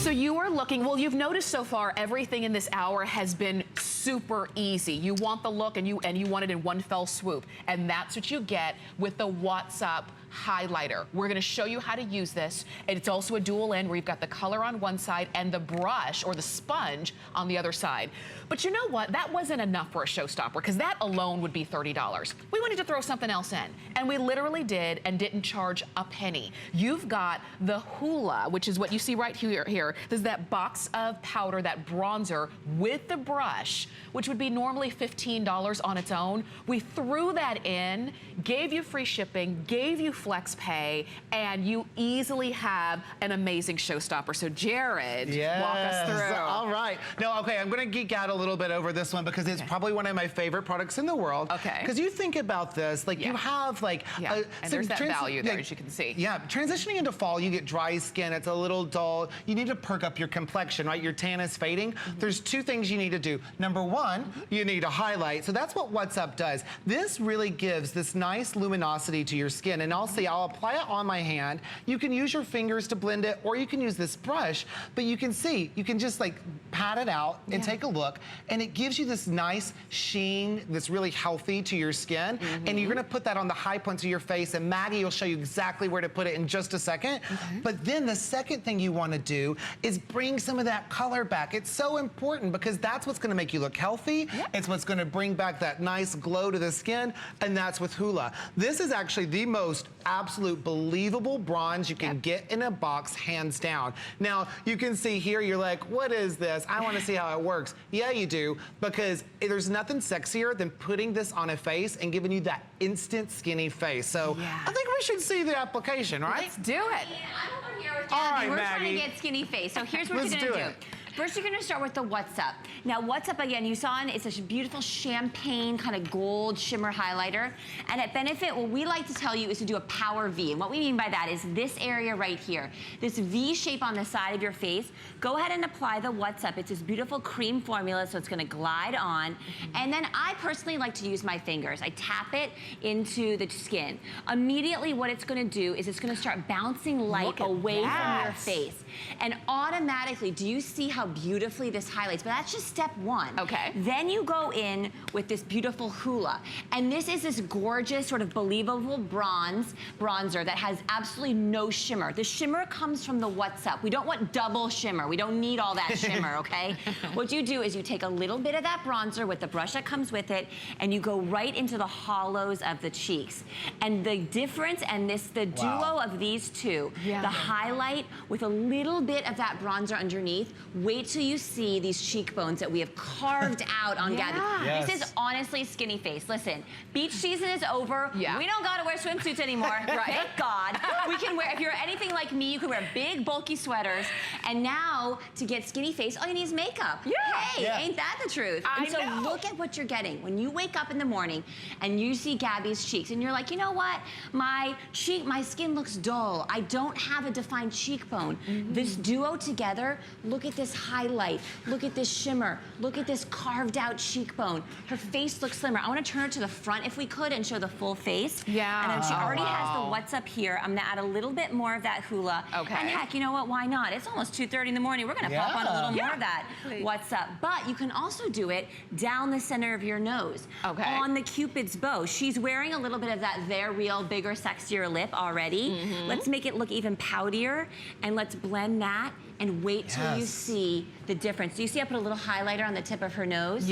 So you are looking, well, you've noticed so far everything in this hour has been super easy. You want the look and you want it in one fell swoop. And that's what you get with the What's Up highlighter. We're gonna show you how to use this. And it's also a dual end where you've got the color on one side and the brush or the sponge on the other side. But you know what? That wasn't enough for a showstopper because that alone would be $30. We wanted to throw something else in. And we literally did and didn't charge a penny. You've got the Hoola, which is what you see right here. There's that box of powder, that bronzer with the brush, which would be normally $15 on its own. We threw that in, gave you free shipping, gave you flex pay, and you easily have an amazing showstopper. So Jared, walk us through. All right. No, okay, I'm gonna geek out a little bit over this one because it's probably one of my favorite products in the world. Okay. Because you think about this, like you have like... and there's that value there, as you can see. Yeah, transitioning into fall, you get dry skin, it's a little dull. You need to perk up your complexion, right? Your tan is fading. There's two things you need to do. Number one, you need a highlight. So that's what What's Up does. This really gives this nice luminosity to your skin. And I'll apply it on my hand. You can use your fingers to blend it, or you can use this brush, but you can see, you can just like pat it out and take a look, and it gives you this nice sheen that's really healthy to your skin. And you're gonna put that on the high points of your face, and Maggie will show you exactly where to put it in just a second. But then the second thing you wanna do is bring some of that color back. It's so important because that's what's gonna make you look healthy. It's what's gonna bring back that nice glow to the skin, and that's with Hoola. This is actually the most absolute believable bronze you can get in a box, hands down. Now, you can see here, you're like, what is this? I wanna see how it works. Yeah, you do, because there's nothing sexier than putting this on a face and giving you that instant skinny face. So I think we should see the application, right? Let's do it. I'm over here with All right, We're Maggie. trying to get skinny face. So here's what Let's you're gonna do it. First, you're gonna start with the What's Up. Now, What's Up, again, you saw it's a beautiful champagne kind of gold shimmer highlighter. And at Benefit, what we like to tell you is to do a power V. And what we mean by that is this area right here, this V shape on the side of your face. Go ahead and apply the What's Up. It's this beautiful cream formula, so it's gonna glide on. And then I personally like to use my fingers. I tap it into the skin. Immediately, what it's gonna do is it's gonna start bouncing light away from your face. And automatically, do you see how beautifully this highlights? But that's just step one. Okay. Then you go in with this beautiful Hoola. And this is this gorgeous, sort of believable bronzer that has absolutely no shimmer. The shimmer comes from the What's Up. We don't want double shimmer. We don't need all that shimmer, okay? What you do is you take a little bit of that bronzer with the brush that comes with it, and you go right into the hollows of the cheeks. And the difference, and the duo of these two, the highlight with a little bit of that bronzer underneath, wait till you see these cheekbones that we have carved out on Gabby. This is honestly skinny face. Listen, beach season is over. We don't gotta wear swimsuits anymore. Thank God. We can wear, if you're anything like me, you can wear big, bulky sweaters. And now, to get skinny face, all you need is makeup. Hey, ain't that the truth? And so look at what you're getting. When you wake up in the morning and you see Gabby's cheeks, and you're like, you know what? My skin looks dull. I don't have a defined cheekbone. This duo together, look at this highlight. Look at this shimmer. Look at this carved out cheekbone. Her face looks slimmer. I want to turn her to the front if we could and show the full face. And then she already has the What's Up here. I'm gonna add a little bit more of that Hoola. And heck, you know what? Why not? It's almost 2:30 in the morning. We're gonna pop on a little more of that What's Up. But you can also do it down the center of your nose. On the Cupid's bow. She's wearing a little bit of that They're Real, bigger, sexier lip already. Let's make it look even poutier, and let's blend that and wait till you see the difference. Do you see I put a little highlighter on the tip of her nose?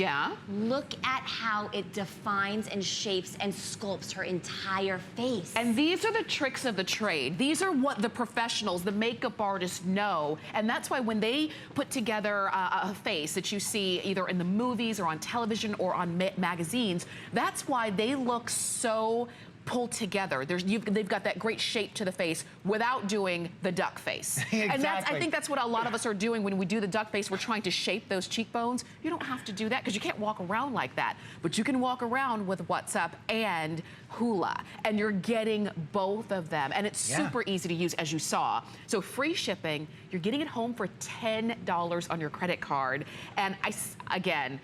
Look at how it defines and shapes and sculpts her entire face. And these are the tricks of the trade. These are what the professionals, the makeup artists know. And that's why when they put together a face that you see either in the movies or on television or on magazines, that's why they look so pulled together. They've got that great shape to the face without doing the duck face. And I think that's what a lot of us are doing when we do the duck face. We're trying to shape those cheekbones. You don't have to do that because you can't walk around like that. But you can walk around with What's Up and Hoola, and you're getting both of them. And it's super easy to use, as you saw. So free shipping, you're getting it home for $10 on your credit card. And again,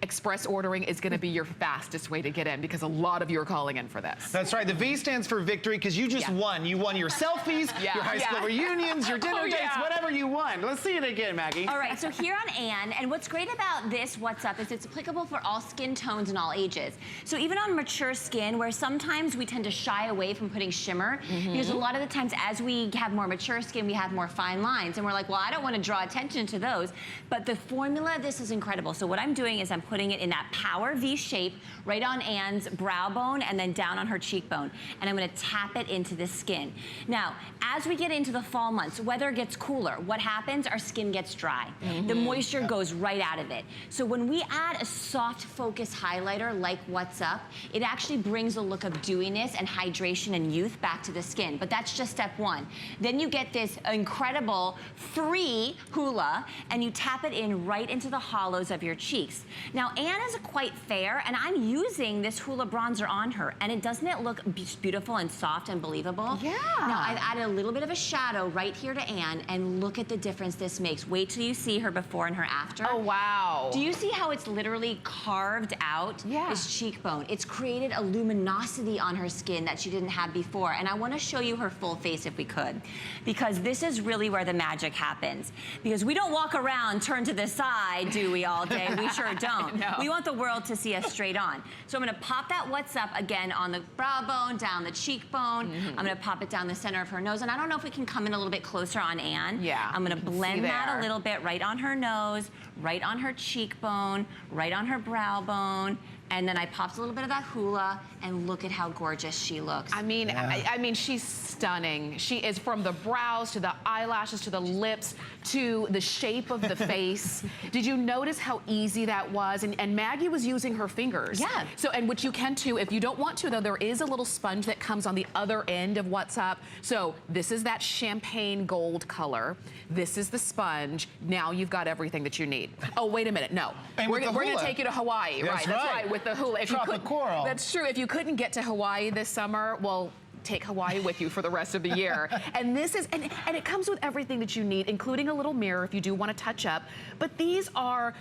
express ordering is going to be your fastest way to get in because a lot of you are calling in for this. That's right. The V stands for victory because you just won. You won your selfies, your high school reunions, your dinner dates, whatever you won. Let's see it again, Maggie. All right, so here on Anne, and what's great about this What's Up is it's applicable for all skin tones and all ages. So even on mature skin, where sometimes we tend to shy away from putting shimmer, because a lot of the times as we have more mature skin, we have more fine lines, and we're like, well, I don't want to draw attention to those. But the formula of this is incredible. So what I'm doing is I'm putting it in that power V shape right on Anne's brow bone and then down on her cheekbone. And I'm going to tap it into the skin. Now, as we get into the fall months, weather gets cooler. What happens? Our skin gets dry. The moisture goes right out of it. So when we add a soft focus highlighter like What's Up, it actually brings a look of dewiness and hydration and youth back to the skin. But that's just step one. Then you get this incredible free Hoola and you tap it in right into the hollows of your cheeks. Now, Anne is quite fair, and I'm using this Hoola bronzer on her, and doesn't it look beautiful and soft and believable? Yeah. Now, I've added a little bit of a shadow right here to Anne, and look at the difference this makes. Wait till you see her before and her after. Oh, wow. Do you see how it's literally carved out this cheekbone? It's created a luminosity on her skin that she didn't have before, and I want to show you her full face if we could, because this is really where the magic happens. Because we don't walk around, turn to the side, do we, all day? We sure don't. No. We want the world to see us straight on. So I'm going to pop that What's Up again on the brow bone, down the cheekbone. I'm going to pop it down the center of her nose. And I don't know if we can come in a little bit closer on Anne. Yeah. I'm going to blend that a little bit right on her nose, right on her cheekbone, right on her brow bone. And then I popped a little bit of that Hoola, and look at how gorgeous she looks. I mean, I mean, she's stunning. She is, from the brows to the eyelashes to the lips to the shape of the face. Did you notice how easy that was? And Maggie was using her fingers. Yeah. So, and which you can too. If you don't want to, though, there is a little sponge that comes on the other end of What's Up. So this is that champagne gold color. This is the sponge. Now you've got everything that you need. Oh, wait a minute. No. And we're with the going to Hoola. take you to Hawaii. That's That's right. right. With the Hoola. If Tropic coral. That's true. If you couldn't get to Hawaii this summer, well, take Hawaii with you for the rest of the year. And this is, and it comes with everything that you need, including a little mirror if you do want to touch up. But these are,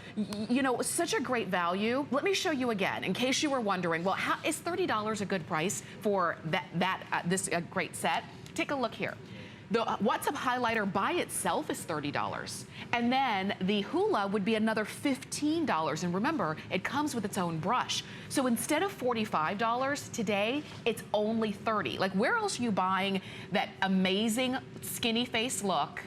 you know, such a great value. Let me show you again, in case you were wondering, well, how is $30 a good price for this great set? Take a look here. The What's Up highlighter by itself is $30. And then the Hoola would be another $15. And remember, it comes with its own brush. So instead of $45 today, it's only $30. Like, where else are you buying that amazing skinny face look?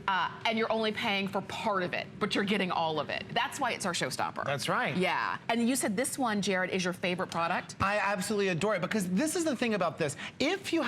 And you're only paying for part of it, but you're getting all of it. That's why it's our showstopper. That's right. Yeah. And you said this one, Jared, is your favorite product? I absolutely adore it because this is the thing about this. If you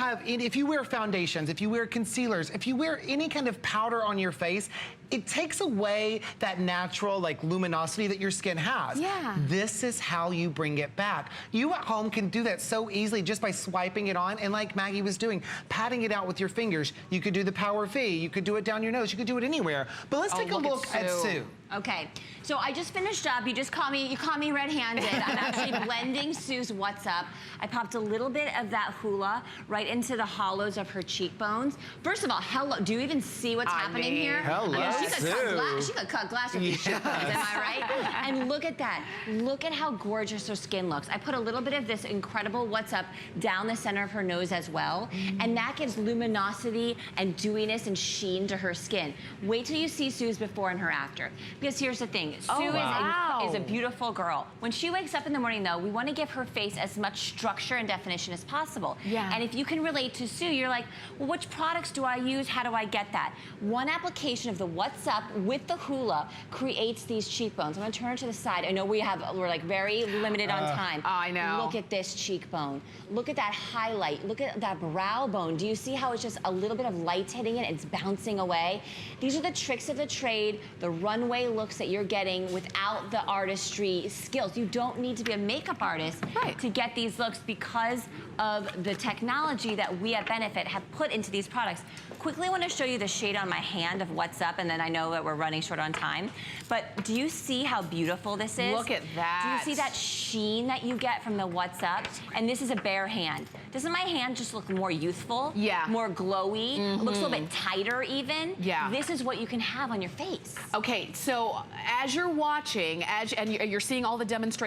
wear foundations, if you wear concealers, if you wear any kind of powder on your face, it takes away that natural like luminosity that your skin has. Yeah. This is how you bring it back. You at home can do that so easily just by swiping it on and, like Maggie was doing, patting it out with your fingers. You could do the Power V, you could do it down your nose, you could do it anywhere. But let's take a look at Sue. Okay, so I just finished up. You caught me red-handed. I'm actually blending Sue's What's Up. I popped a little bit of that Hoola right into the hollows of her cheekbones. First of all, hello, do you even see what's happening here? Hello, I mean, Sue. she could cut glass with these cheekbones, am I right? And look at that. Look at how gorgeous her skin looks. I put a little bit of this incredible What's Up down the center of her nose as well, and that gives luminosity and dewiness and sheen to her skin. Wait till you see Sue's before and her after. Because here's the thing, Sue is a beautiful girl. When she wakes up in the morning, though, we want to give her face as much structure and definition as possible. Yeah. And if you can relate to Sue, you're like, well, which products do I use? How do I get that? One application of the What's Up with the Hoola creates these cheekbones. I'm going to turn it to the side. I know we're like very limited on time. I know. Look at this cheekbone. Look at that highlight. Look at that brow bone. Do you see how it's just a little bit of light hitting it? It's bouncing away. These are the tricks of the trade, the runway looks that you're getting without the artistry skills. You don't need to be a makeup artist to get these looks because of the technology that we at Benefit have put into these products. Quickly, I want to show you the shade on my hand of What's Up, and then I know that we're running short on time. But do you see how beautiful this is? Look at that. Do you see that sheen that you get from the What's Up? And this is a bare hand. Doesn't my hand just look more youthful? Yeah. More glowy? It looks a little bit tighter even? Yeah. This is what you can have on your face. Okay, so So as you're watching, and you're seeing all the demonstrations